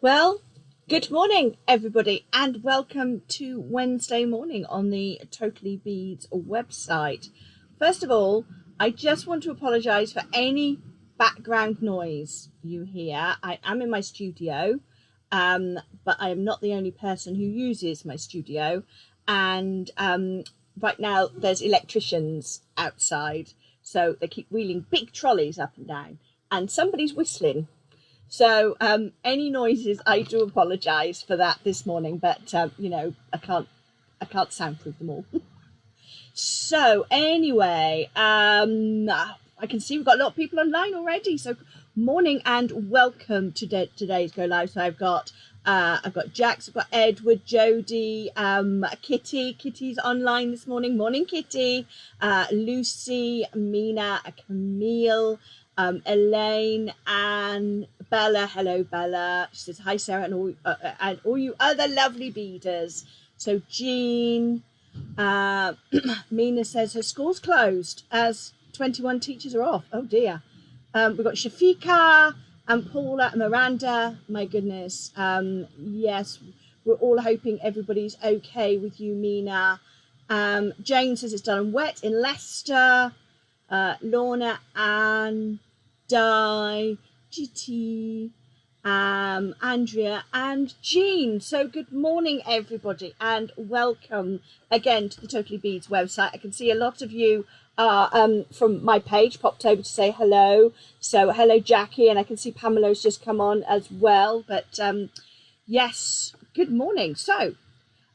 Well, good morning, everybody, and welcome to Wednesday morning on the Totally Beads website. First of all, I just want to apologise for any background noise you hear. I am in my studio, but I am not the only person who uses my studio. And right now there's electricians outside, so they keep wheeling big trolleys up and down, and somebody's whistling. So any noises, I do apologise for that this morning, but you know, I can't soundproof them all. So anyway, I can see we've got a lot of people online already. So morning and welcome to today's Go Live. So I've got Jax, I've got Edward, Jody, Kitty. Kitty's online this morning. Morning, Kitty. Lucy, Mina, Camille, Elaine, and Bella. Hello, Bella. She says hi, Sarah, and all you other lovely beaders. So Jean, Mina says her school's closed as 21 teachers are off. Oh dear. We've got Shafika and Paula and Miranda. My goodness. Yes, we're all hoping everybody's okay with you, Mina. Jane says it's done and wet in Leicester. Lorna, Anne, Di, GT, Andrea, and Jean. So good morning, everybody, and welcome again to the Totally Beads website. I can see a lot of you are from my page popped over to say hello. So hello, Jackie, and I can see Pamela's just come on as well. But yes, good morning. So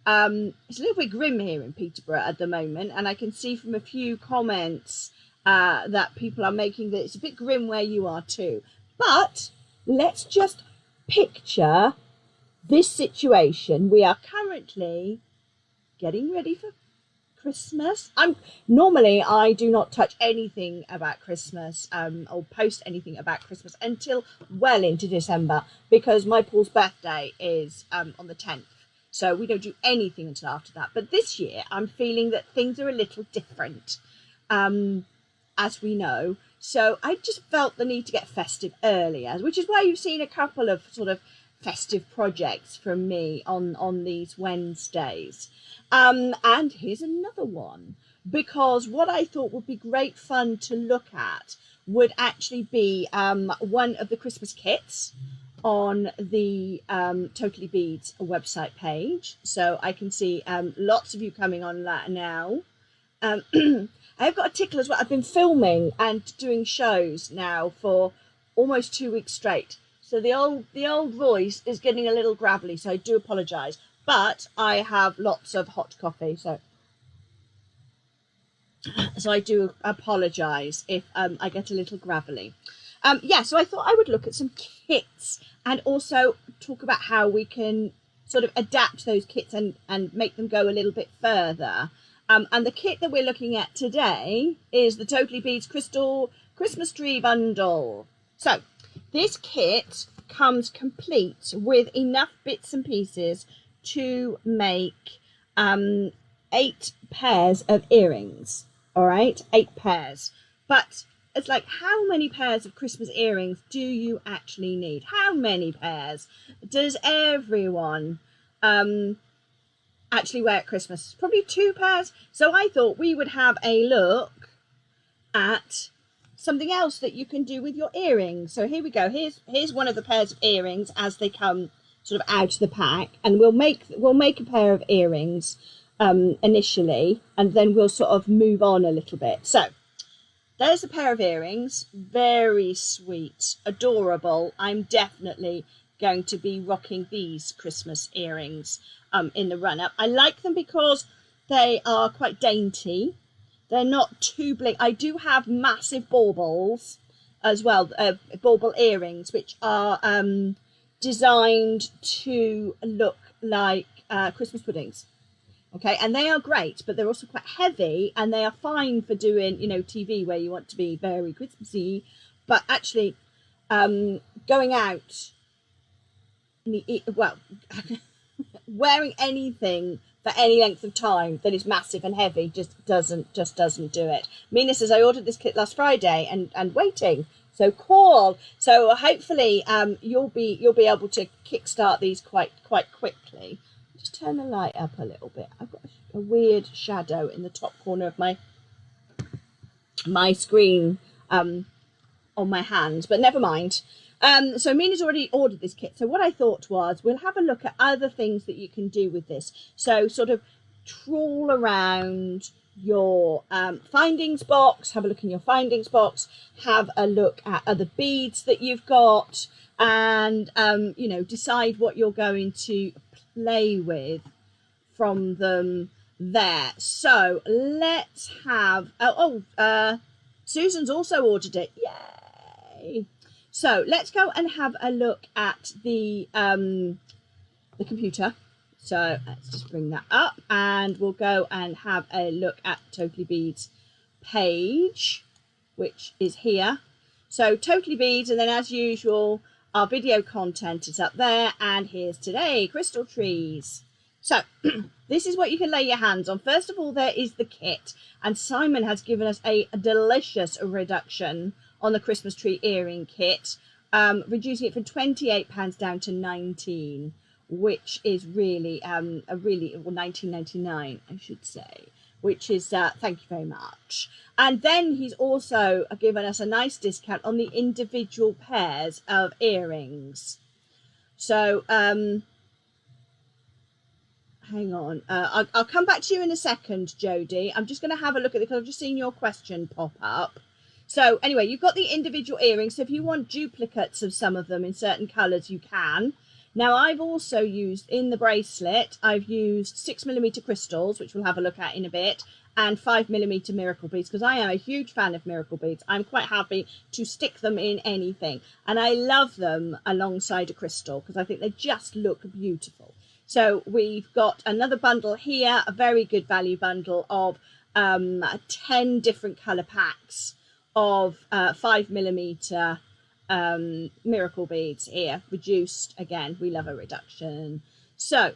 it's a little bit grim here in Peterborough at the moment, and I can see from a few comments that people are making that it's a bit grim where you are too. But let's just picture this situation. We are currently getting ready for Christmas. Normally I do not touch anything about Christmas or post anything about Christmas until well into December, because my Paul's birthday is on the 10th. So we don't do anything until after that. But this year I'm feeling that things are a little different. As we know, so I just felt the need to get festive earlier, which is why you've seen a couple of sort of festive projects from me on these Wednesdays. And here's another one, because what I thought would be great fun to look at would actually be one of the Christmas kits on the Totally Beads website page. So I can see lots of you coming on that now. I've got a tickle as well. I've been filming and doing shows now for almost 2 weeks straight. So the old voice is getting a little gravelly, so I do apologise. But I have lots of hot coffee, so I do apologise if I get a little gravelly. Yeah, so I thought I would look at some kits and also talk about how we can sort of adapt those kits and make them go a little bit further. And the kit that we're looking at today is the Totally Beads Crystal Christmas Tree Bundle. So this kit comes complete with enough bits and pieces to make 8 pairs of earrings. All right, 8 pairs. But it's like, how many pairs of Christmas earrings do you actually need? How many pairs does everyone actually wear at Christmas? Probably 2 pairs. So I thought we would have a look at something else that you can do with your earrings. So here we go. Here's one of the pairs of earrings as they come sort of out of the pack, and we'll make a pair of earrings initially, and then we'll sort of move on a little bit. So there's a pair of earrings, very sweet, adorable. I'm definitely going to be rocking these Christmas earrings in the run-up. I like them because they are quite dainty. They're not too bling. I do have massive baubles as well, bauble earrings, which are designed to look like Christmas puddings. Okay, and they are great, but they're also quite heavy, and they are fine for doing, you know, TV where you want to be very Christmassy, but actually going out, well, wearing anything for any length of time that is massive and heavy just doesn't do it. Mina says, I ordered this kit last Friday and waiting. So cool. So hopefully you'll be able to kickstart these quite quickly. Just turn the light up a little bit. I've got a weird shadow in the top corner of my screen on my hand, but never mind. So Mina's already ordered this kit. So what I thought was we'll have a look at other things that you can do with this. So sort of trawl around your findings box, have a look in your findings box, have a look at other beads that you've got, and you know, decide what you're going to play with from them there. So let's have Susan's also ordered it. Yay! So let's go and have a look at the computer. So let's just bring that up and we'll go and have a look at Totally Beads page, which is here. So Totally Beads, and then as usual, our video content is up there. And here's today, crystal trees. So this is what you can lay your hands on. First of all, there is the kit. And Simon has given us a delicious reduction on the Christmas tree earring kit, reducing it from £28 down to £19. Which is really £19.99, I should say, which is thank you very much. And then he's also given us a nice discount on the individual pairs of earrings. So hang on, I'll come back to you in a second, Jodie. I'm just going to have a look at it because I've just seen your question pop up. So anyway, you've got the individual earrings. So if you want duplicates of some of them in certain colours, you can. Now, I've also used, in the bracelet, I've used 6mm crystals, which we'll have a look at in a bit, and 5mm miracle beads, because I am a huge fan of miracle beads. I'm quite happy to stick them in anything. And I love them alongside a crystal, because I think they just look beautiful. So we've got another bundle here, a very good value bundle of 10 different colour packs of 5mm miracle beads here, reduced. Again, we love a reduction. So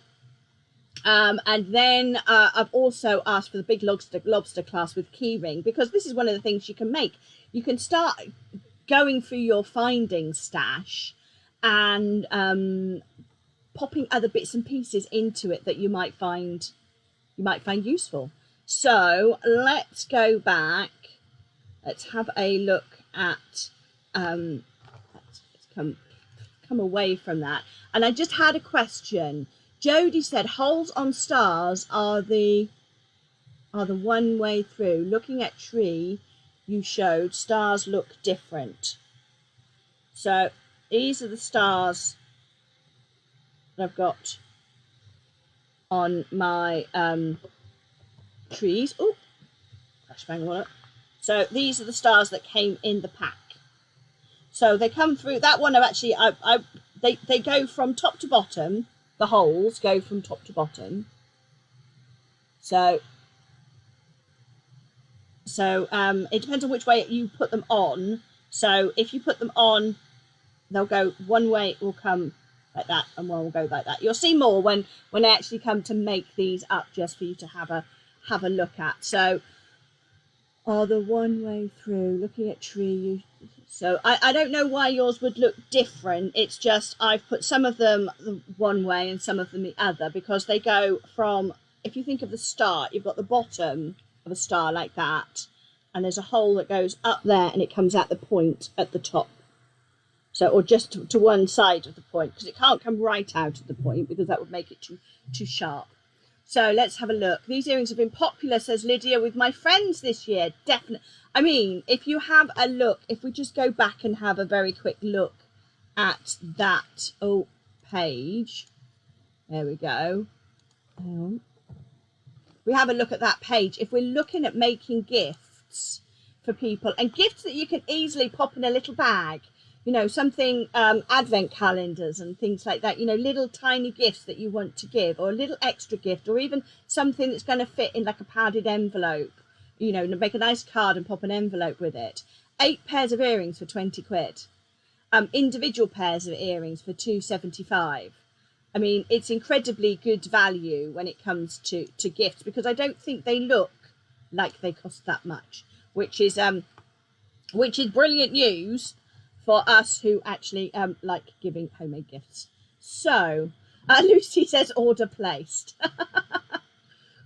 and then I've also asked for the big lobster clasp with key ring, because this is one of the things you can make. You can start going through your finding stash and popping other bits and pieces into it that you might find useful. So let's go back, let's have a look at come away from that. And I just had a question. Jodie said holes on stars are the one way through. Looking at tree you showed, stars look different. So these are the stars that I've got on my trees. Oh, gosh, bang on it. So these are the stars that came in the pack. So they come through, that one I've actually, they go from top to bottom, the holes go from top to bottom. So it depends on which way you put them on. So if you put them on, they'll go one way, it will come like that, and one will go like that. You'll see more when I actually come to make these up, just for you to have a look at. So the one way through, looking at tree. So I don't know why yours would look different. It's just I've put some of them the one way and some of them the other, because they go from, if you think of the start, you've got the bottom of a star like that, and there's a hole that goes up there and it comes at the point at the top. So, or just to one side of the point, because it can't come right out of the point, because that would make it too sharp. So let's have a look. These earrings have been popular, says Lydia, with my friends this year. Definitely. I mean, if you have a look, if we just go back and have a very quick look at that page. There we go. We have a look at that page. If we're looking at making gifts for people, and gifts that you can easily pop in a little bag, you know, something, advent calendars and things like that, you know, little tiny gifts that you want to give, or a little extra gift, or even something that's going to fit in like a padded envelope, you know, make a nice card and pop an envelope with it. 8 pairs of earrings for 20 quid. Individual pairs of earrings for £2.75. I mean, it's incredibly good value when it comes to gifts, because I don't think they look like they cost that much, which is brilliant news for us who actually like giving homemade gifts. So Lucy says order placed.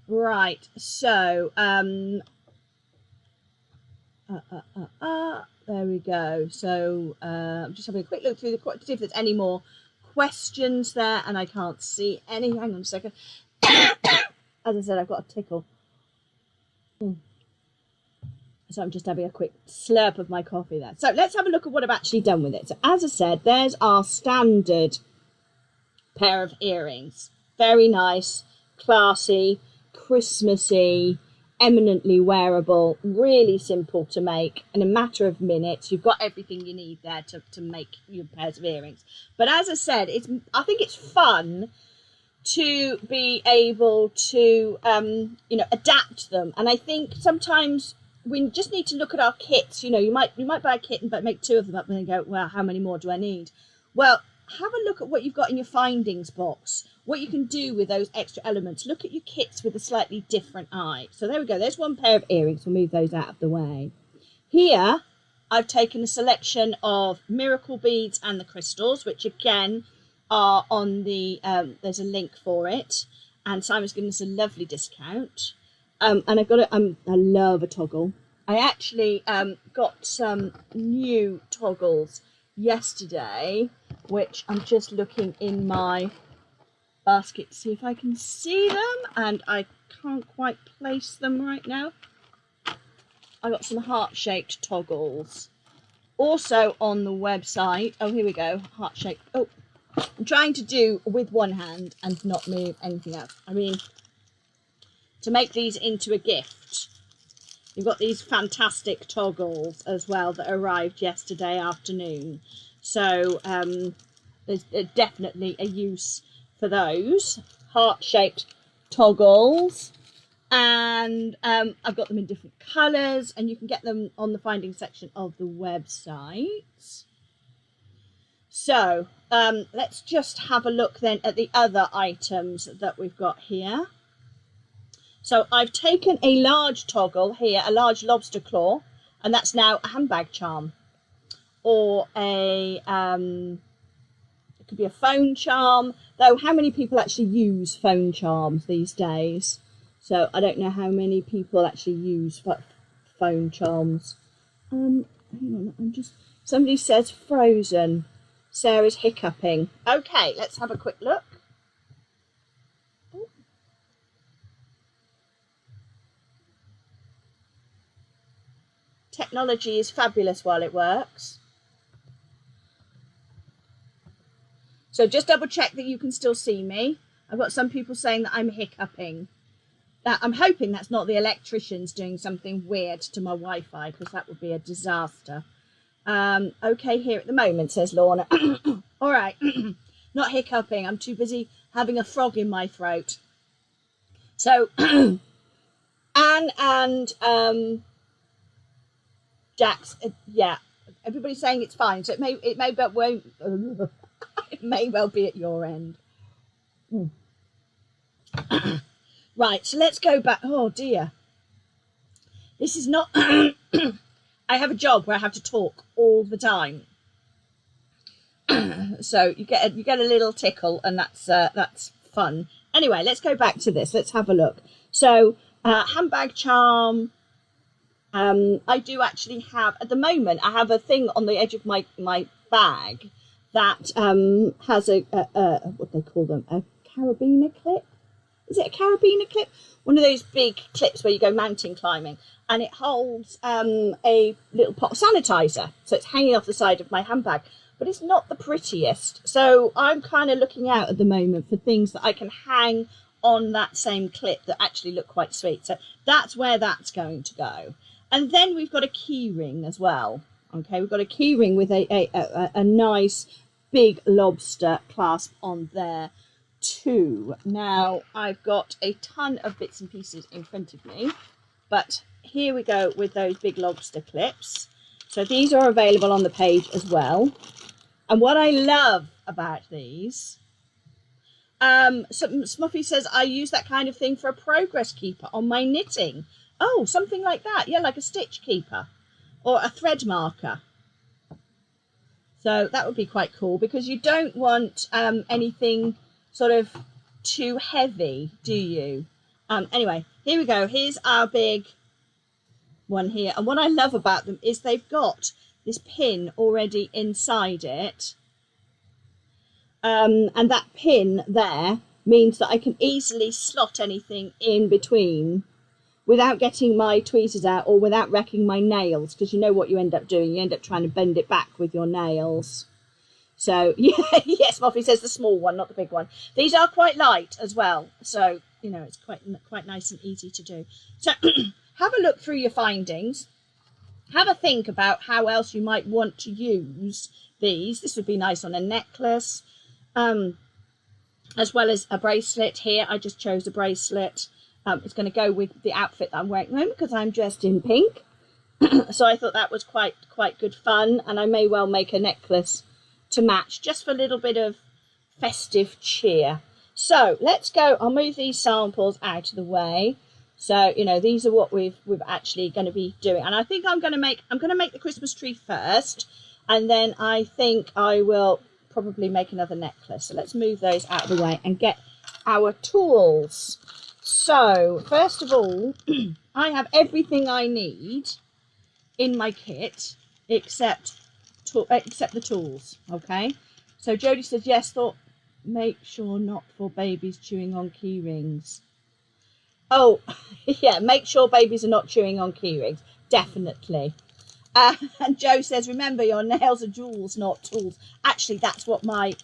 Right, so there we go. So I'm just having a quick look through the to see if there's any more questions there, and I can't see any. Hang on a second. As I said, I've got a tickle. So I'm just having a quick slurp of my coffee there. So let's have a look at what I've actually done with it. So as I said, there's our standard pair of earrings. Very nice, classy, Christmassy, eminently wearable, really simple to make. In a matter of minutes, you've got everything you need there to make your pairs of earrings. But as I said, I think it's fun to be able to, adapt them. And I think sometimes we just need to look at our kits. You know, you might buy a kit but make 2 of them up and then go, well, how many more do I need? Well, have a look at what you've got in your findings box, what you can do with those extra elements. Look at your kits with a slightly different eye. So there we go. There's one pair of earrings. We'll move those out of the way. Here, I've taken a selection of miracle beads and the crystals, which again are on the, there's a link for it. And Simon's given us a lovely discount. And I've got I love a toggle. I actually got some new toggles yesterday, which I'm just looking in my basket to see if I can see them, and I can't quite place them right now. I got some heart-shaped toggles also on the website. Oh, here we go, heart-shaped. Oh, I'm trying to do with one hand and not move anything else. I mean, to make these into a gift, you've got these fantastic toggles as well that arrived yesterday afternoon. So there's definitely a use for those heart-shaped toggles. And I've got them in different colours, and you can get them on the finding section of the website. So let's just have a look then at the other items that we've got here. So I've taken a large toggle here, a large lobster claw, and that's now a handbag charm, or a it could be a phone charm. Though how many people actually use phone charms these days? So I don't know how many people actually use phone charms. Hang on, somebody says frozen. Sarah's hiccuping. Okay, let's have a quick look. Technology is fabulous while it works. So just double check that you can still see me. I've got some people saying that I'm hiccuping. I'm hoping that's not the electricians doing something weird to my Wi-Fi, because that would be a disaster. Okay here at the moment, says Lorna. All right, not hiccuping. I'm too busy having a frog in my throat. So Anne and Jax, yeah, everybody's saying it's fine. So it may well be at your end. Right, so let's go back. Oh dear, this is not. I have a job where I have to talk all the time, so you get a little tickle, and that's fun. Anyway, let's go back to this. Let's have a look. So handbag charm. I do actually have, at the moment, I have a thing on the edge of my bag that has a what they call them, a carabiner clip. Is it a carabiner clip? One of those big clips where you go mountain climbing, and it holds a little pot of sanitizer. So it's hanging off the side of my handbag, but it's not the prettiest. So I'm kind of looking out at the moment for things that I can hang on that same clip that actually look quite sweet. So that's where that's going to go. And then we've got a key ring as well. Okay, we've got a key ring with a nice big lobster clasp on there too. Now I've got a ton of bits and pieces in front of me, but here we go with those big lobster clips. So these are available on the page as well. And what I love about these, Smuffy says, I use that kind of thing for a progress keeper on my knitting. Oh, something like that. Yeah, like a stitch keeper or a thread marker. So that would be quite cool, because you don't want anything sort of too heavy, do you? Anyway, here we go. Here's our big one here. And what I love about them is they've got this pin already inside it. And that pin there means that I can easily slot anything in between without getting my tweezers out or without wrecking my nails, because you know what you end up doing. You end up trying to bend it back with your nails. So, yeah, yes, Moffy says the small one, not the big one. These are quite light as well. So, you know, it's quite nice and easy to do. So, have a look through your findings. Have a think about how else you might want to use these. This would be nice on a necklace, as well as a bracelet here. I just chose a bracelet. It's going to go with the outfit that I'm wearing at the moment because I'm dressed in pink. So I thought that was quite good fun. And I may well make a necklace to match, just for a little bit of festive cheer. So let's go. I'll move these samples out of the way. So, you know, these are what we've actually going to be doing. And I think I'm going to make the Christmas tree first. And then I think I will probably make another necklace. So let's move those out of the way and get our tools. So first of all, I have everything I need in my kit except the tools. Okay. So Jodie says, yes, thought make sure not for babies chewing on key rings. Oh, yeah, make sure babies are not chewing on key rings. Definitely. And Joe says, remember, your nails are jewels, not tools. Actually, that's what my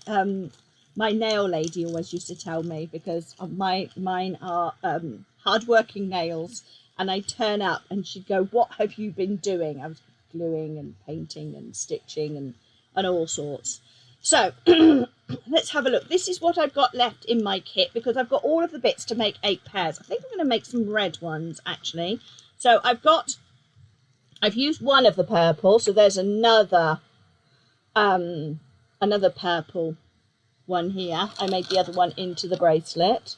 nail lady always used to tell me, because mine are hard-working nails. And I turn up and she'd go, what have you been doing? I was gluing and painting and stitching and all sorts. So let's have a look. This is what I've got left in my kit, because I've got all of the bits to make 8 pairs. I think I'm going to make some red ones, actually. So I've used one of the purple, so there's another purple one here. I made the other one into the bracelet.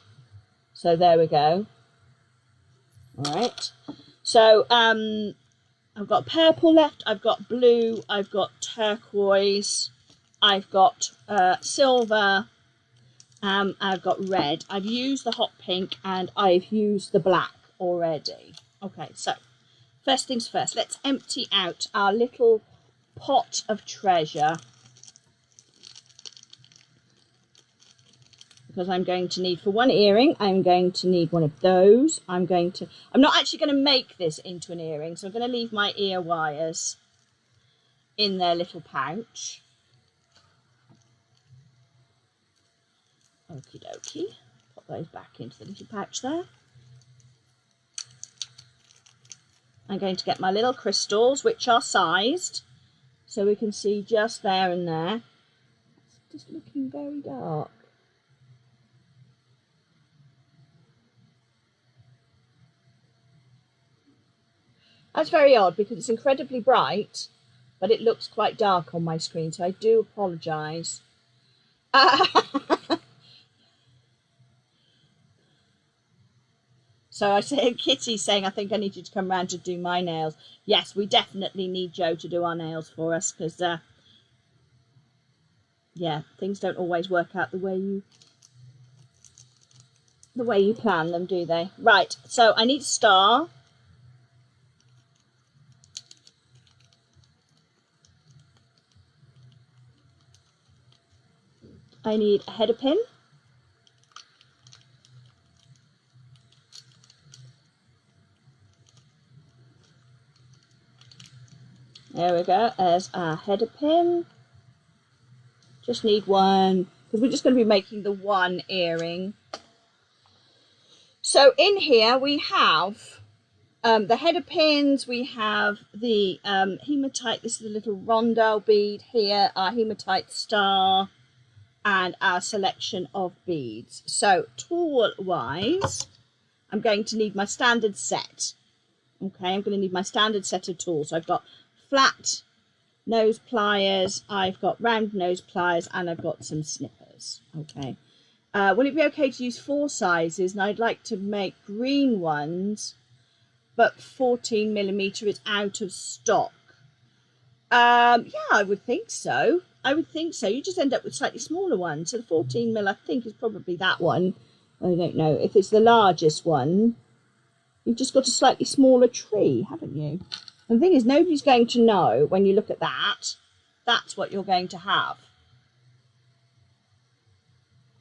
So there we go. All right. So I've got purple left, I've got blue, I've got turquoise, I've got silver, I've got red. I've used the hot pink and I've used the black already. Okay, so first things first, let's empty out our little pot of treasure, because I'm going to need, for one earring, I'm going to need one of those. I'm not actually going to make this into an earring, so I'm going to leave my ear wires in their little pouch. Okie dokie. Put those back into the little pouch there. I'm going to get my little crystals, which are sized, so we can see just there and there. It's just looking very dark. That's very odd, because it's incredibly bright, but it looks quite dark on my screen, so I do apologise. So I said, Kitty's saying, I think I need you to come round to do my nails. Yes, we definitely need Joe to do our nails for us, because, yeah, things don't always work out the way you plan them, do they? Right, so I need a star. I need a header pin. There we go, there's our header pin. Just need one, because we're just going to be making the one earring. So in here we have the header pins, we have the hematite, this is a little rondelle bead here, our hematite star, and our selection of beads. So tool wise, I'm going to need my standard set. Okay, I'm going to need my standard set of tools. So I've got flat nose pliers, I've got round nose pliers, and I've got some snippers. Okay, will it be okay to use 4 sizes? And I'd like to make green ones, but 14mm is out of stock. Yeah, I would think so. I would think so. You just end up with slightly smaller ones. So the 14mm, I think, is probably that one. I don't know. If it's the largest one, you've just got a slightly smaller tree, haven't you? And the thing is, nobody's going to know when you look at that, that's what you're going to have.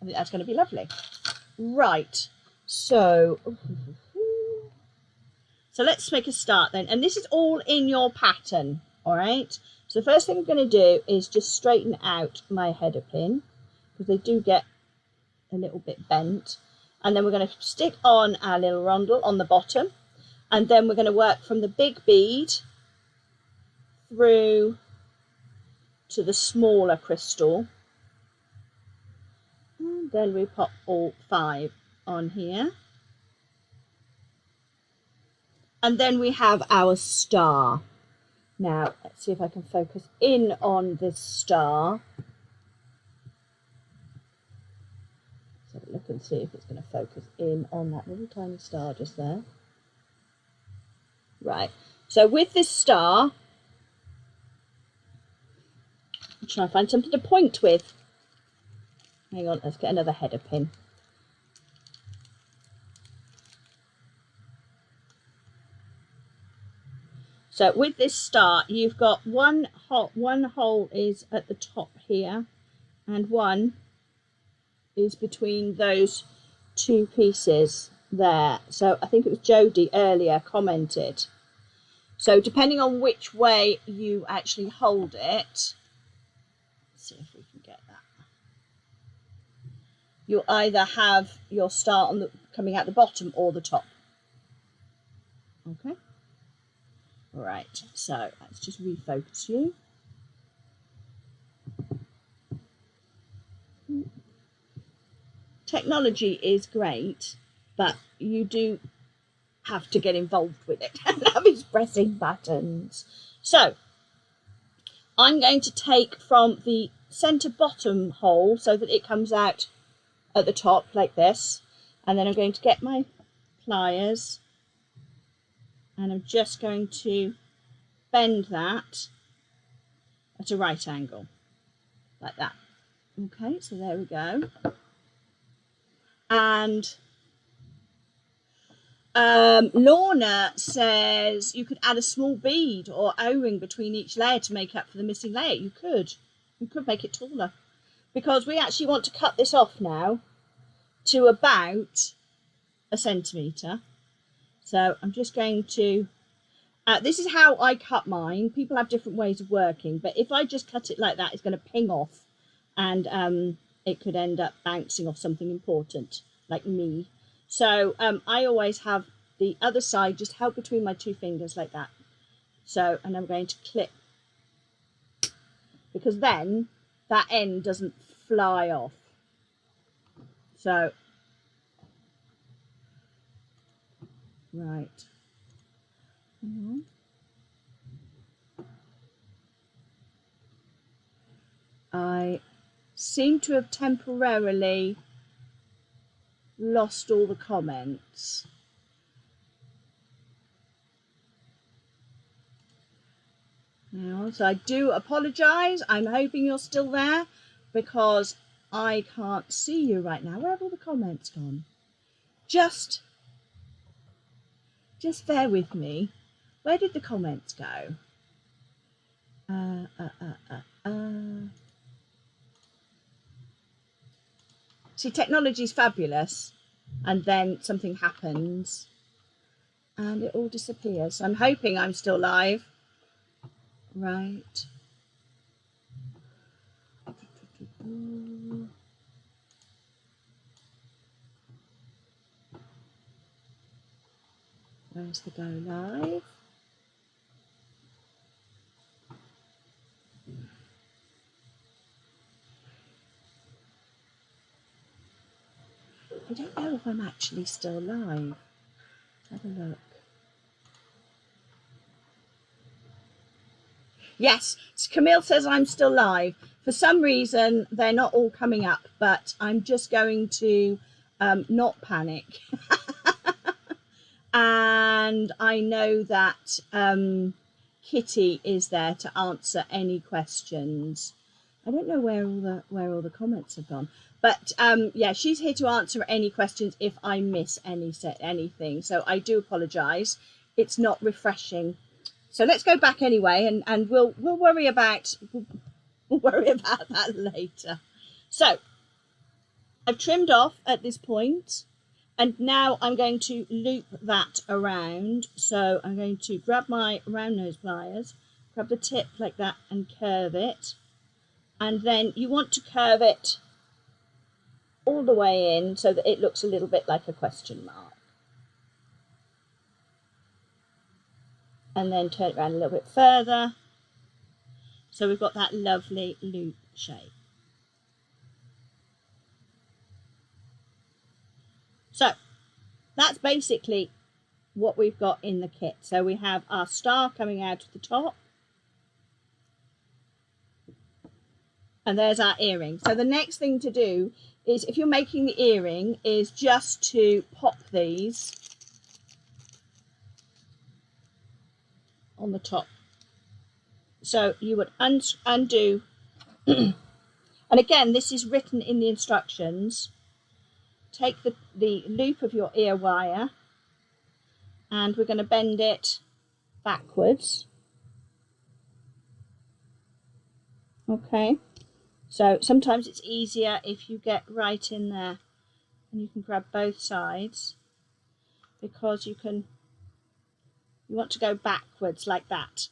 I think that's going to be lovely. Right. So let's make a start then. And this is all in your pattern, all right? So the first thing I'm going to do is just straighten out my header pin, because they do get a little bit bent. And then we're going to stick on our little rondel on the bottom. And then we're going to work from the big bead through to the smaller crystal. And then we pop all 5 on here. And then we have our star. Now, let's see if I can focus in on this star. Let's have a look and see if it's going to focus in on that little tiny star just there. Right, so with this star, I'm trying to find something to point with. Hang on, let's get another header pin. So with this star, you've got one hole is at the top here, and one is between those 2 pieces there. So I think it was Jodie earlier commented. So depending on which way you actually hold it, let's see if we can get that. You'll either have your star on the coming out the bottom or the top. Okay. Right, so let's just refocus you. Technology is great, but you do have to get involved with it. That is pressing buttons. So I'm going to take from the center bottom hole so that it comes out at the top like this, and then I'm going to get my pliers. And I'm just going to bend that at a right angle, like that. Okay, so there we go. And Lorna says you could add a small bead or O-ring between each layer to make up for the missing layer. You could make it taller, because we actually want to cut this off now to about 1 centimetre. So I'm just going to, this is how I cut mine. People have different ways of working, but if I just cut it like that, it's going to ping off, and it could end up bouncing off something important, like me. So I always have the other side just held between my 2 fingers like that. So, and I'm going to clip, because then that end doesn't fly off. So, right. I seem to have temporarily lost all the comments. Now, so I do apologise. I'm hoping you're still there, because I can't see you right now. Where have all the comments gone? Just bear with me. Where did the comments go? See, technology is fabulous, and then something happens and it all disappears. I'm hoping I'm still live. Right. Where's the go live? I don't know if I'm actually still live. Have a look. Yes, Camille says I'm still live. For some reason, they're not all coming up, but I'm just going to not panic. And I know that Kitty is there to answer any questions. I don't know where all the comments have gone, but yeah, she's here to answer any questions if I miss anything. So I do apologise. It's not refreshing. So let's go back anyway, and we'll worry about that later. So I've trimmed off at this point, and now I'm going to loop that around. So I'm going to grab my round nose pliers, grab the tip like that, and curve it. And then you want to curve it all the way in so that it looks a little bit like a question mark. And then turn it around a little bit further. So we've got that lovely loop shape. So that's basically what we've got in the kit. So we have our star coming out of the top. And there's our earring. So the next thing to do is, if you're making the earring, is just to pop these on the top. So you would undo, and again, this is written in the instructions. Take the loop of your ear wire, and we're going to bend it backwards. Okay. So sometimes it's easier if you get right in there and you can grab both sides, because you want to go backwards like that.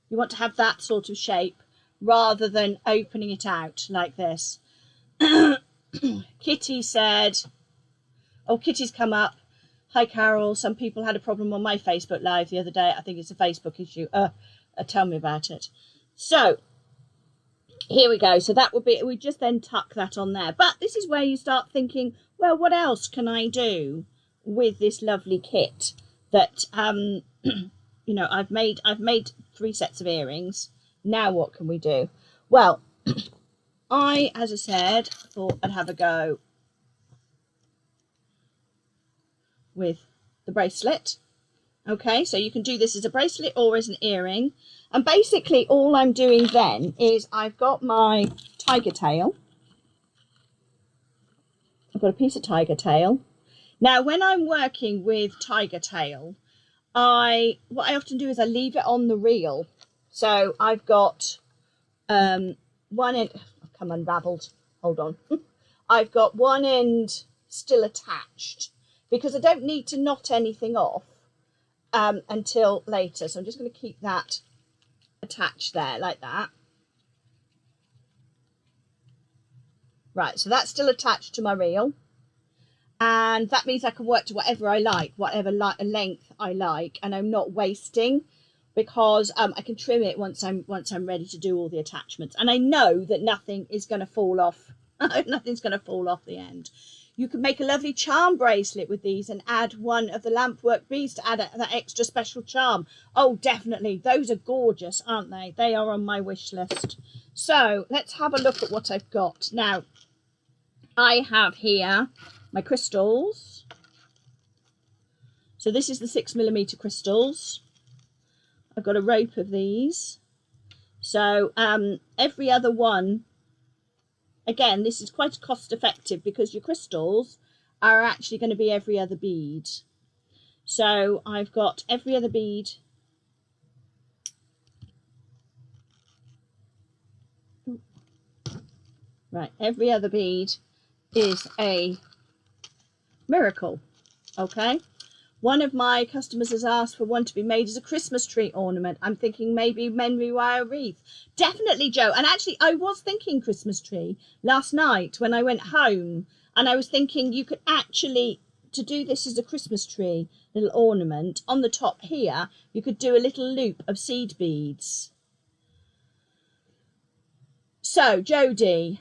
You want to have that sort of shape rather than opening it out like this. Kitty said, oh, Kitty's come up. Hi, Carol. Some people had a problem on my Facebook Live the other day. I think it's a Facebook issue. Tell me about it. So here we go. So that would be, we just then tuck that on there. But this is where you start thinking, well, what else can I do with this lovely kit that, you know, I've made 3 sets of earrings. Now what can we do? Well, as I said, thought I'd have a go with the bracelet. Okay, so you can do this as a bracelet or as an earring. And basically all I'm doing then is I've got my tiger tail. I've got a piece of tiger tail. Now, when I'm working with tiger tail, what I often do is I leave it on the reel. So I've got one end, I've come unraveled, hold on. I've got one end still attached because I don't need to knot anything off until later. So I'm just going to keep that attached there like that. Right, so that's still attached to my reel, and that means I can work to whatever I like, whatever length I like, and I'm not wasting, because I can trim it once I'm ready to do all the attachments, and I know that nothing is going to fall off. Nothing's going to fall off the end. You could make a lovely charm bracelet with these and add one of the Lampwork beads to add that extra special charm. Oh, definitely. Those are gorgeous, aren't they? They are on my wish list. So let's have a look at what I've got. Now, I have here my crystals. So this is the 6mm crystals. I've got a rope of these. So every other one, again, this is quite cost effective because your crystals are actually going to be every other bead. So I've got every other bead. Right, every other bead is a miracle. Okay. One of my customers has asked for one to be made as a Christmas tree ornament. I'm thinking maybe memory wire wreath. Definitely, Joe. And actually, I was thinking Christmas tree last night when I went home. And I was thinking you could actually, to do this as a Christmas tree little ornament, on the top here, you could do a little loop of seed beads. So, Jodie,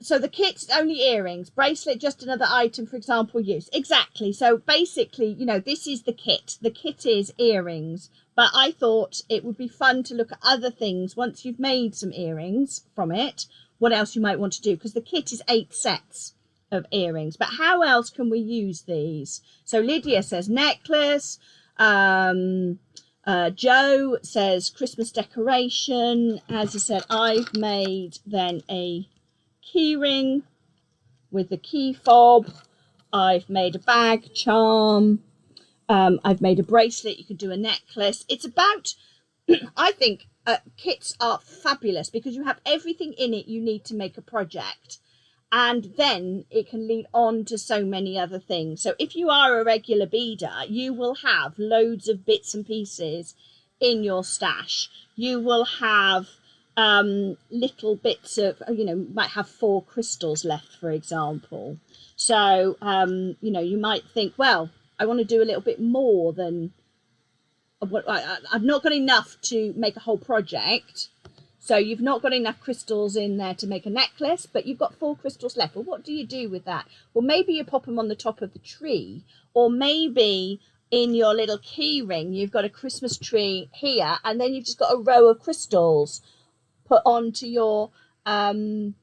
so the kit's only earrings, bracelet just another item for example use. Exactly. So basically, you know, this is the kit. The kit is earrings, but I thought it would be fun to look at other things once you've made some earrings from it, what else you might want to do, because the kit is 8 sets of earrings. But how else can we use these? So Lydia says necklace, Joe says Christmas decoration. As I said, I've made then a key ring with the key fob. I've made a bag charm. I've made a bracelet. You could do a necklace. It's about, I think kits are fabulous because you have everything in it you need to make a project. And then it can lead on to so many other things. So if you are a regular beader, you will have loads of bits and pieces in your stash. You will have little bits of, you know, might have 4 crystals left, for example. So, you know, you might think, well, I want to do a little bit more than, I've not got enough to make a whole project. So you've not got enough crystals in there to make a necklace, but you've got 4 crystals left. Well, what do you do with that? Well, maybe you pop them on the top of the tree, or maybe in your little key ring, you've got a Christmas tree here, and then you've just got a row of crystals put onto your, onto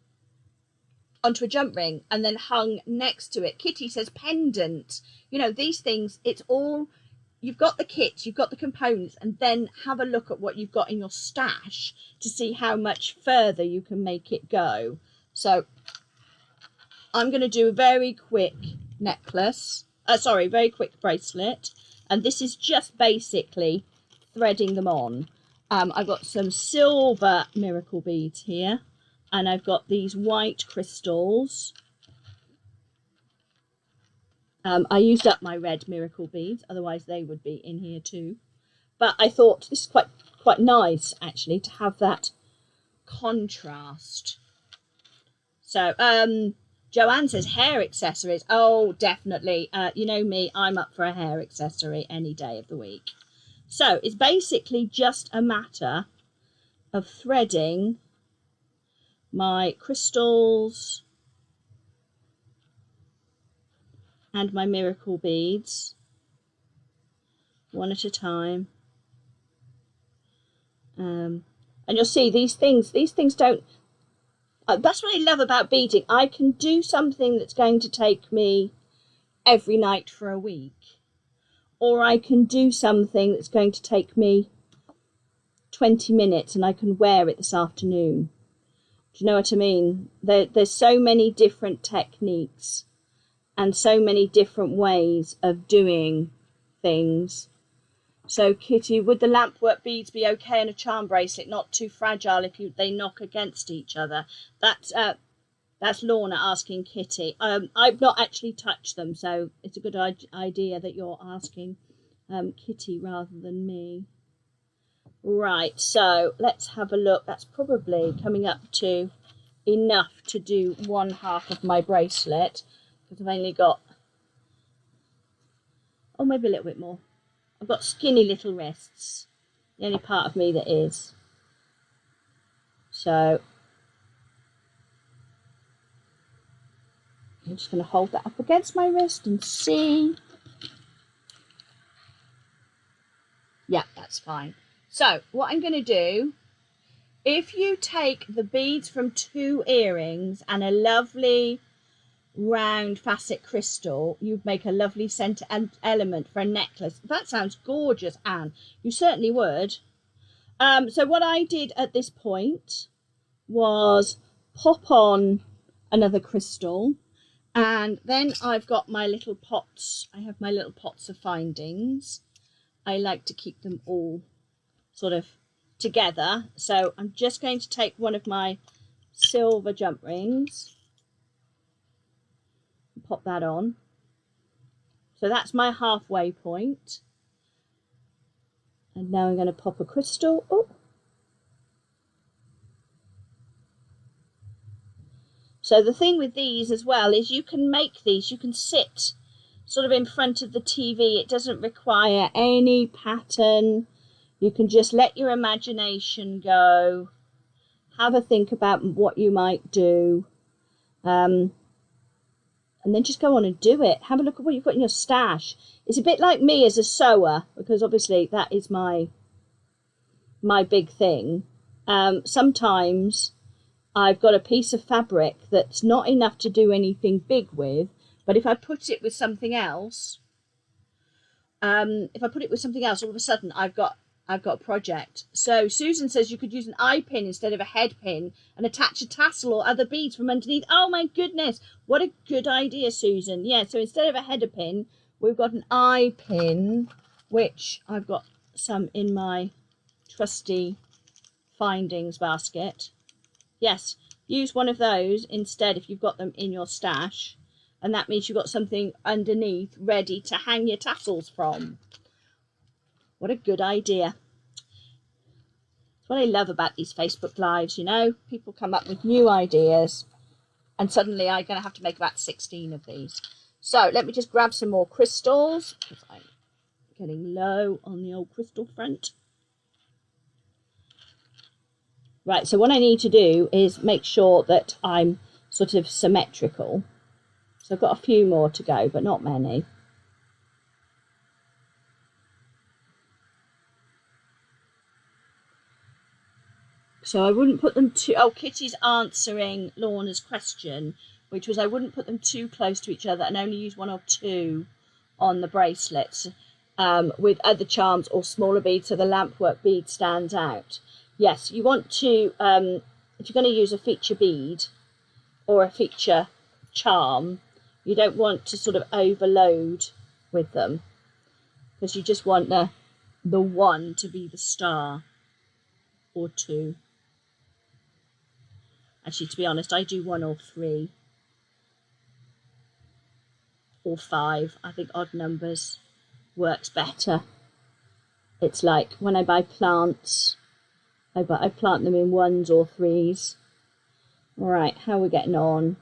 a jump ring and then hung next to it. Kitty says pendant. You know, these things, it's all, you've got the kit, you've got the components, and then have a look at what you've got in your stash to see how much further you can make it go. So I'm going to do a very quick necklace, very quick bracelet, and this is just basically threading them on. I've got some silver miracle beads here, and I've got these white crystals. I used up my red miracle beads, otherwise they would be in here too. But I thought this is quite nice actually to have that contrast. So Joanne says hair accessories. Oh, definitely. You know me, I'm up for a hair accessory any day of the week. So it's basically just a matter of threading my crystals and my miracle beads one at a time. And you'll see these things don't, that's what I love about beading. I can do something that's going to take me every night for a week, or I can do something that's going to take me 20 minutes and I can wear it this afternoon. Do you know what I mean? There's so many different techniques and so many different ways of doing things. So Kitty, would the Lampwork beads be okay in a charm bracelet, not too fragile if they knock against each other? That's Lorna asking Kitty. I've not actually touched them, so it's a good idea that you're asking Kitty rather than me. Right, so let's have a look. That's probably coming up to enough to do one half of my bracelet, because I've only got, oh, maybe a little bit more. I've got skinny little wrists, the only part of me that is. So I'm just going to hold that up against my wrist and see. Yeah, that's fine. So what I'm going to do, if you take the beads from 2 earrings and a lovely round facet crystal, you'd make a lovely centre element for a necklace. That sounds gorgeous, Anne. You certainly would. So what I did at this point was pop on another crystal, and then I've got my little pots. I have my little pots of findings. I like to keep them all sort of together. So I'm just going to take one of my silver jump rings, pop that on. So that's my halfway point. And now I'm going to pop a crystal. Oh. So the thing with these as well is you can make these, you can sit sort of in front of the TV. It doesn't require any pattern. You can just let your imagination go. Have a think about what you might do. And then just go on and do it. Have a look at what you've got in your stash. It's a bit like me as a sewer, because obviously that is my big thing. Sometimes I've got a piece of fabric that's not enough to do anything big with, but if I put it with something else, all of a sudden I've got I've got a project. So Susan says you could use an eye pin instead of a head pin and attach a tassel or other beads from underneath. Oh my goodness, what a good idea, Susan. Yeah, so instead of a header pin, we've got an eye pin, which I've got some in my trusty findings basket. Yes, use one of those instead if you've got them in your stash, and that means you've got something underneath ready to hang your tassels from. What a good idea. That's what I love about these Facebook Lives, you know. People come up with new ideas, and suddenly I'm going to have to make about 16 of these. So let me just grab some more crystals, because I'm getting low on the old crystal front. Right, so what I need to do is make sure that I'm sort of symmetrical. So I've got a few more to go, but not many. So I wouldn't put them too... Oh, Kitty's answering Lorna's question, which was I wouldn't put them too close to each other and only use one or two on the bracelets with other charms or smaller beads so the lampwork bead stands out. Yes, you want to, if you're going to use a feature bead or a feature charm, you don't want to sort of overload with them, because you just want the one to be the star, or two. Actually, to be honest, I do one or three or five. I think odd numbers works better. It's like when I buy plants, I plant them in ones or threes. All right, how are we getting on?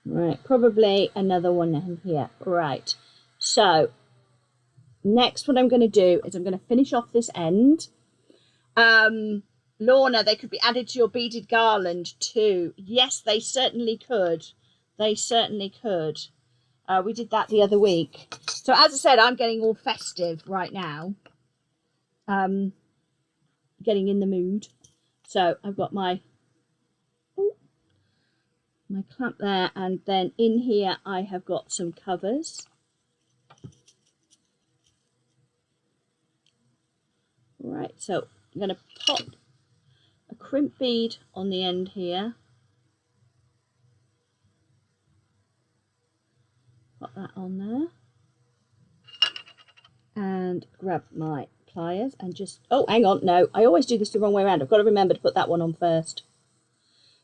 Right, probably another one in here. Right, so next what I'm going to do is I'm going to finish off this end. Lorna, they could be added to your beaded garland too. Yes, they certainly could. They certainly could. We did that the other week. So as I said, I'm getting all festive right now. Getting in the mood. So I've got my clamp there, and then in here I have got some covers. Right, so I'm going to pop a crimp bead on the end here. Pop that on there. And grab my pliers and just... Oh, hang on, no, I always do this the wrong way around. I've got to remember to put that one on first.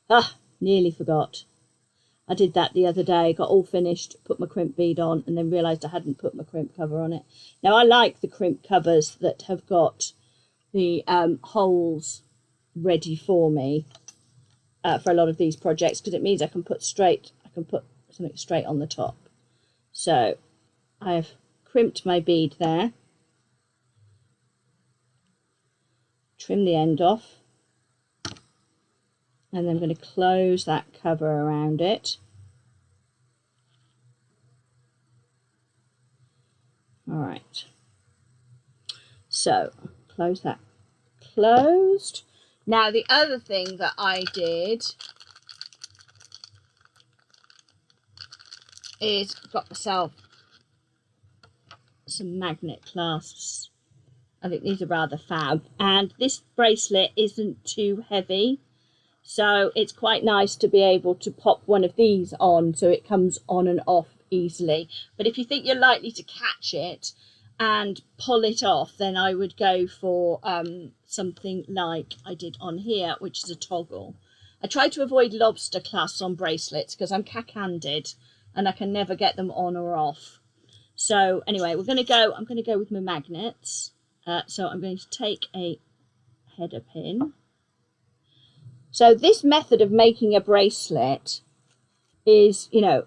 Ah, nearly forgot. I did that the other day, got all finished, put my crimp bead on, and then realised I hadn't put my crimp cover on it. Now, I like the crimp covers that have got the holes ready for me for a lot of these projects, because it means I can put something straight on the top. So I've crimped my bead there, trim the end off, and then I'm going to close that cover around it. All right, so close that closed. Now the other thing that I did is got myself some magnet clasps. I think these are rather fab, and this bracelet isn't too heavy, so it's quite nice to be able to pop one of these on so it comes on and off easily. But if you think you're likely to catch it and pull it off, then I would go for something like I did on here, which is a toggle. I try to avoid lobster clasps on bracelets because I'm cack-handed and I can never get them on or off. So anyway, I'm going to go with my magnets. So I'm going to take a header pin. So this method of making a bracelet is, you know,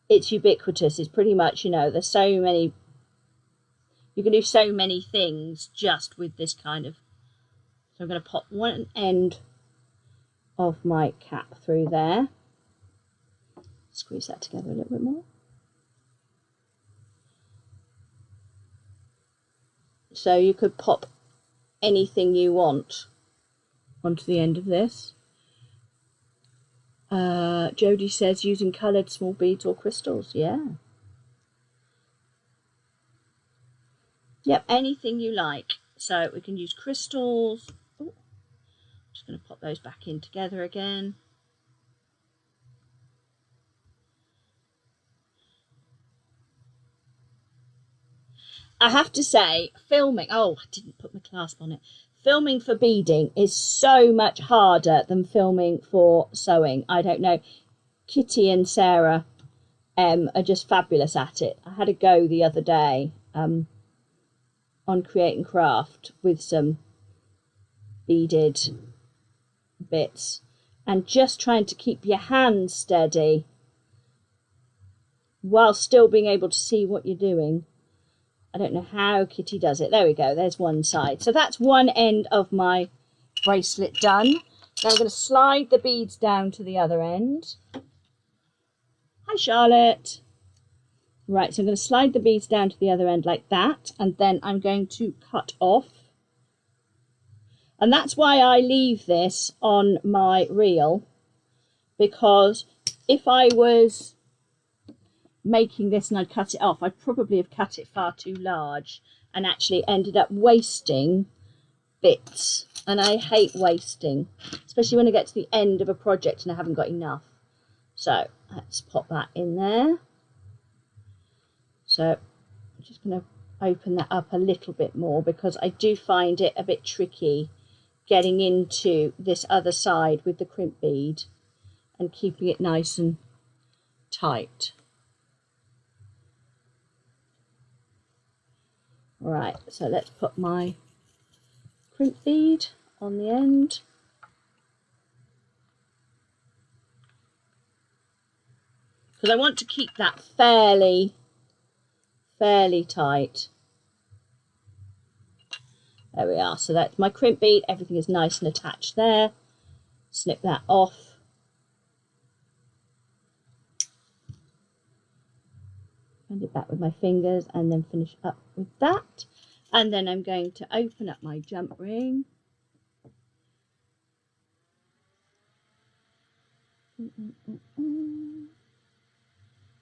it's ubiquitous. It's pretty much, you know, there's so many, you can do so many things just with this kind of. So I'm going to pop one end of my cap through there. Squeeze that together a little bit more. So you could pop anything you want onto the end of this. Jodie says using coloured small beads or crystals. Yeah. Yep, anything you like. So we can use crystals. Ooh, just going to pop those back in together again. I have to say, filming, oh, I didn't put my clasp on it. Filming for beading is so much harder than filming for sewing. I don't know. Kitty and Sarah are just fabulous at it. I had a go the other day on Create and Craft with some beaded bits, and just trying to keep your hands steady while still being able to see what you're doing. I don't know how Kitty does it. There we go. There's one side. So that's one end of my bracelet done. Now I'm going to slide the beads down to the other end. Hi, Charlotte. Right, so I'm going to slide the beads down to the other end like that. And then I'm going to cut off. And that's why I leave this on my reel. Because if I was making this and I'd cut it off, I'd probably have cut it far too large and actually ended up wasting bits, and I hate wasting, especially when I get to the end of a project and I haven't got enough. So let's pop that in there. So I'm just going to open that up a little bit more because I do find it a bit tricky getting into this other side with the crimp bead and keeping it nice and tight. Right, so let's put my crimp bead on the end. Because I want to keep that fairly tight. There we are. So that's my crimp bead. Everything is nice and attached there. Snip that off. Bend it back with my fingers and then finish up with that. And then I'm going to open up my jump ring. And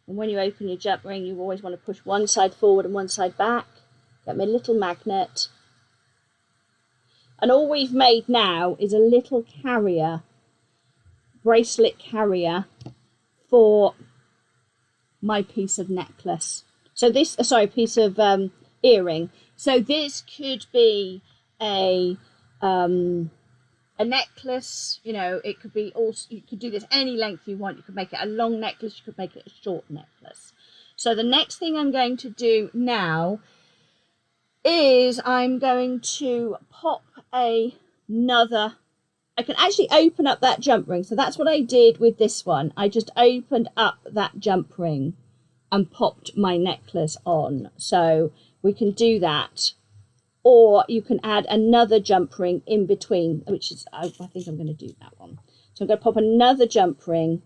when you open your jump ring, you always want to push one side forward and one side back. Get my little magnet. And all we've made now is a little carrier, bracelet carrier for my piece of necklace. So this, sorry, piece of earring. So this could be a necklace, you know, it could be also, you could do this any length you want. You could make it a long necklace, you could make it a short necklace. So the next thing I'm going to do now is I'm going to pop another, I can actually open up that jump ring. So that's what I did with this one. I just opened up that jump ring and popped my necklace on. So we can do that. Or you can add another jump ring in between, which is, I think I'm going to do that one. So I'm going to pop another jump ring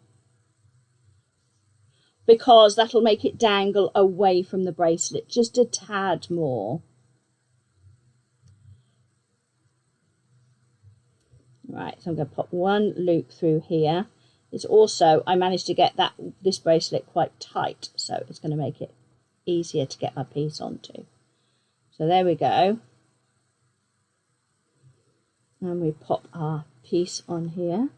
because that'll make it dangle away from the bracelet just a tad more. Right, so I'm going to pop one loop through here. It's also, I managed to get this bracelet quite tight, so it's going to make it easier to get my piece onto. So there we go. And we pop our piece on here.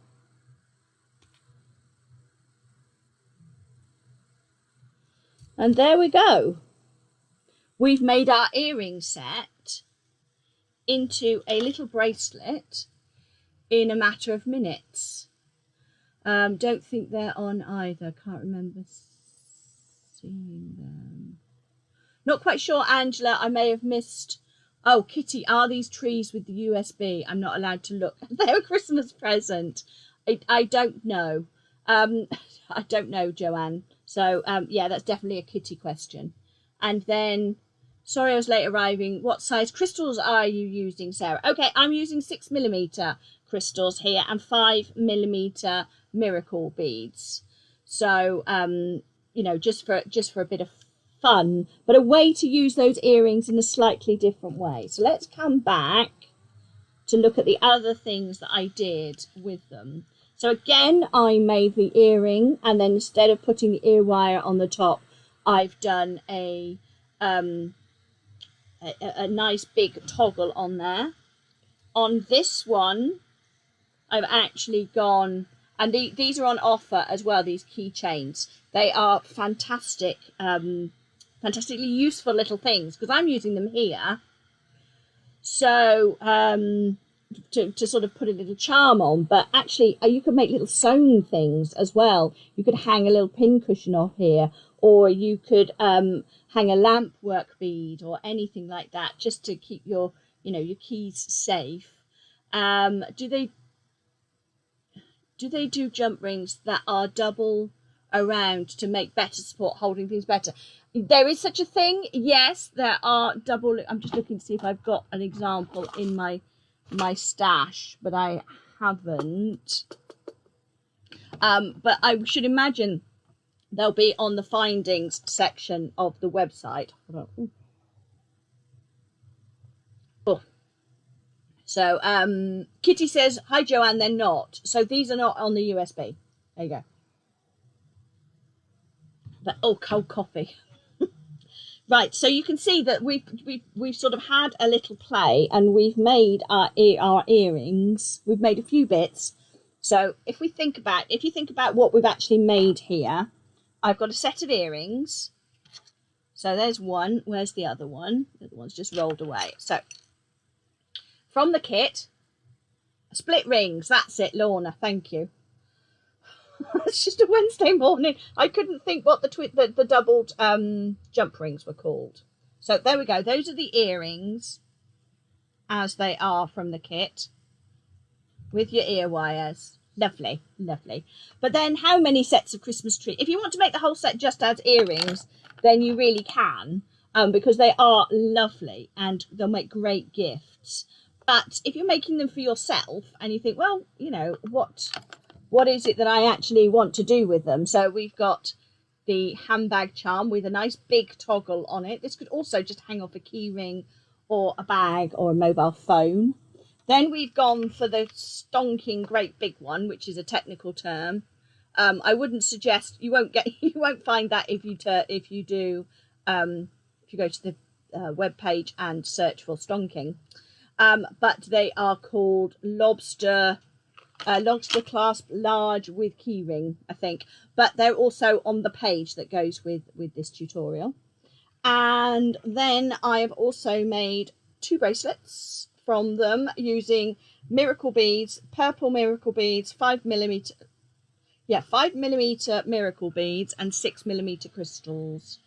And there we go. We've made our earring set into a little bracelet in a matter of minutes. Don't think they're on either. Can't remember seeing them. Not quite sure, Angela. I may have missed. Oh, Kitty, are these trees with the USB? I'm not allowed to look. They're a Christmas present. I don't know. I don't know, Joanne. So, yeah, that's definitely a Kitty question. And then, sorry I was late arriving. What size crystals are you using, Sarah? Okay, I'm using 6mm crystals here and 5mm miracle beads. So, you know, just for a bit of fun, but a way to use those earrings in a slightly different way. So let's come back to look at the other things that I did with them. So again, I made the earring, and then instead of putting the ear wire on the top, I've done a a nice big toggle on there. On this one, I've actually gone, and these are on offer as well, these keychains. They are fantastic, fantastically useful little things, because I'm using them here. So, to sort of put a little charm on, but actually you could make little sewn things as well. You could hang a little pin cushion off here, or you could hang a Lampwork bead or anything like that, just to keep your, you know, your keys safe. Do they do jump rings that are double around to make better support, holding things better? There is such a thing. Yes, there are double. I'm just looking to see if I've got an example in my stash, but I haven't. But I should imagine they'll be on the findings section of the website. Oh. So Kitty says, hi Joanne, they're not. So these are not on the USB. There you go. But, oh, cold coffee. Right, so you can see that we've sort of had a little play, and we've made our earrings. We've made a few bits. So if you think about what we've actually made here, I've got a set of earrings. So there's one. Where's the other one? The other one's just rolled away. So from the kit, split rings. That's it, Lorna. Thank you. It's just a Wednesday morning. I couldn't think what the doubled jump rings were called. So there we go. Those are the earrings as they are from the kit with your ear wires. Lovely, lovely. But then how many sets of Christmas tree? If you want to make the whole set just as earrings, then you really can, because they are lovely and they'll make great gifts. But if you're making them for yourself and you think, well, you know, what is it that I actually want to do with them? So we've got the handbag charm with a nice big toggle on it. This could also just hang off a key ring or a bag or a mobile phone. Then we've gone for the stonking great big one, which is a technical term. I wouldn't suggest, you won't find that if you go to the web page and search for stonking. But they are called Lobster Clasp large with keyring, I think, but they're also on the page that goes with this tutorial. And then I have also made 2 bracelets from them using miracle beads, purple miracle beads, 5mm miracle beads, and 6mm crystals.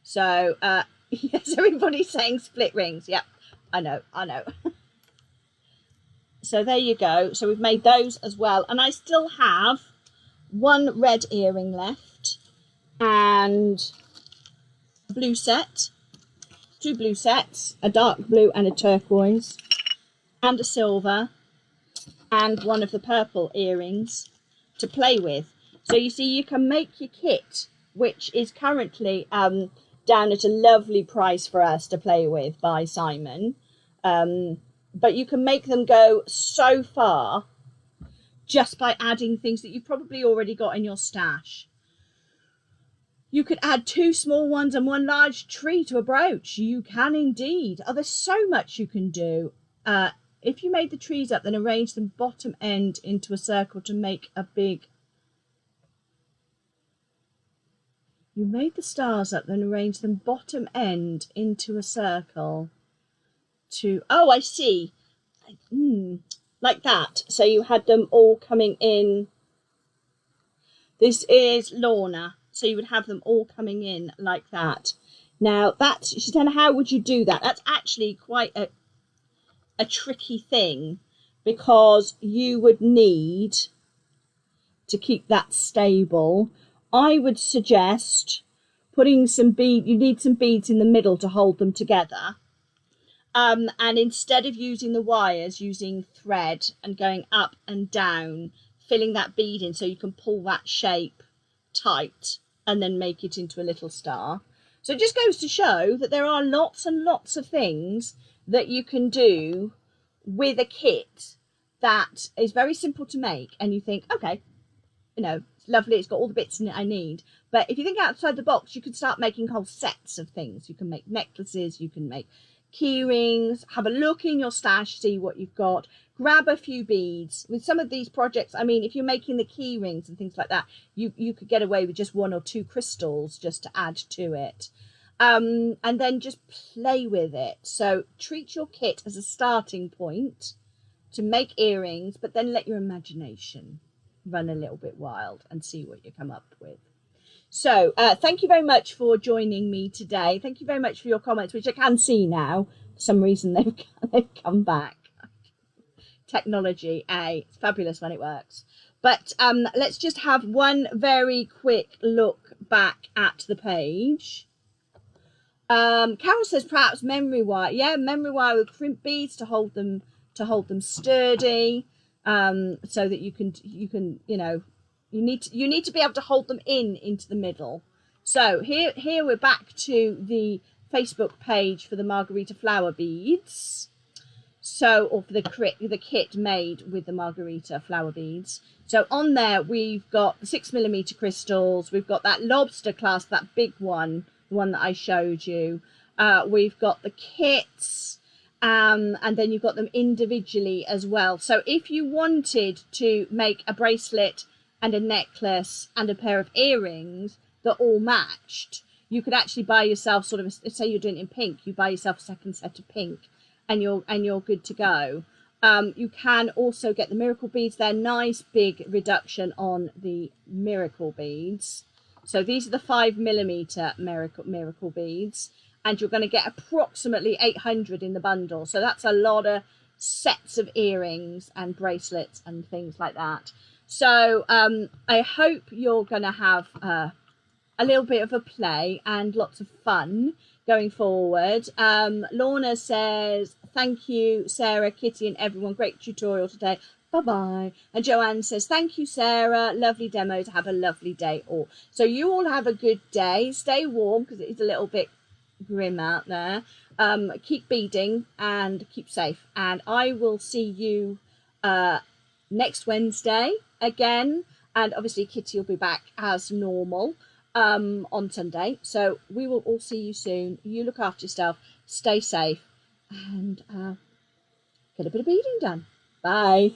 So yes, everybody's saying split rings. Yep, I know. So there you go. So we've made those as well. And I still have 1 red earring left and a blue set, 2 blue sets, a dark blue and a turquoise, and a silver, and 1 of the purple earrings to play with. So you see, you can make your kit, which is currently down at a lovely price for us to play with by Simon. But you can make them go so far just by adding things that you've probably already got in your stash. You could add 2 small ones and 1 large tree to a brooch. You can indeed. Oh, there's so much you can do. If you made the trees up, then arrange them bottom end into a circle to make a big... You made the stars up, then arrange them bottom end into a circle. Oh, I see. Like that. So you had them all coming in. This is Lorna. So you would have them all coming in like that. Now she's saying, how would you do that? That's actually quite a tricky thing, because you would need to keep that stable. I would suggest putting some beads. You need some beads in the middle to hold them together. And instead of using the wires, using thread and going up and down, filling that bead in so you can pull that shape tight and then make it into a little star. So it just goes to show that there are lots and lots of things that you can do with a kit that is very simple to make, and you think, okay, you know, it's lovely, it's got all the bits in it I need. But if you think outside the box, you could start making whole sets of things. You can make necklaces, you can make key rings. Have a look in your stash, see what you've got. Grab a few beads. With some of these projects, I mean, if you're making the key rings and things like that, you could get away with just 1 or 2 crystals just to add to it. And then just play with it. So treat your kit as a starting point to make earrings, but then let your imagination run a little bit wild and see what you come up with. So thank you very much for joining me today. Thank you very much for your comments, which I can see now. For some reason they've come back. Technology, it's fabulous when it works. But let's just have one very quick look back at the page. Carol says perhaps memory wire. Yeah, memory wire with crimp beads to hold them sturdy, so that you can you know, you need to be able to hold them into the middle. So here we're back to the Facebook page for the Margarita flower beads. So, or for the kit made with the Margarita flower beads. So on there we've got the 6mm crystals. We've got that lobster clasp, that big one, the one that I showed you. We've got the kits, and then you've got them individually as well. So if you wanted to make a bracelet and a necklace and a pair of earrings that all matched, you could actually buy yourself sort of, say you're doing it in pink, you buy yourself a second set of pink, and you're good to go. You can also get the miracle beads. They're nice big reduction on the miracle beads. So these are the 5mm miracle beads, and you're going to get approximately 800 in the bundle. So that's a lot of sets of earrings and bracelets and things like that. So I hope you're going to have a little bit of a play and lots of fun going forward. Lorna says, thank you, Sarah, Kitty and everyone. Great tutorial today. Bye-bye. And Joanne says, thank you, Sarah. Lovely demos. Have a lovely day all. So you all have a good day. Stay warm because it is a little bit grim out there. Keep beading and keep safe. And I will see you next Wednesday again. And obviously Kitty will be back as normal on Sunday. So we will all see you soon. You look after yourself. Stay safe. And get a bit of beading done. Bye.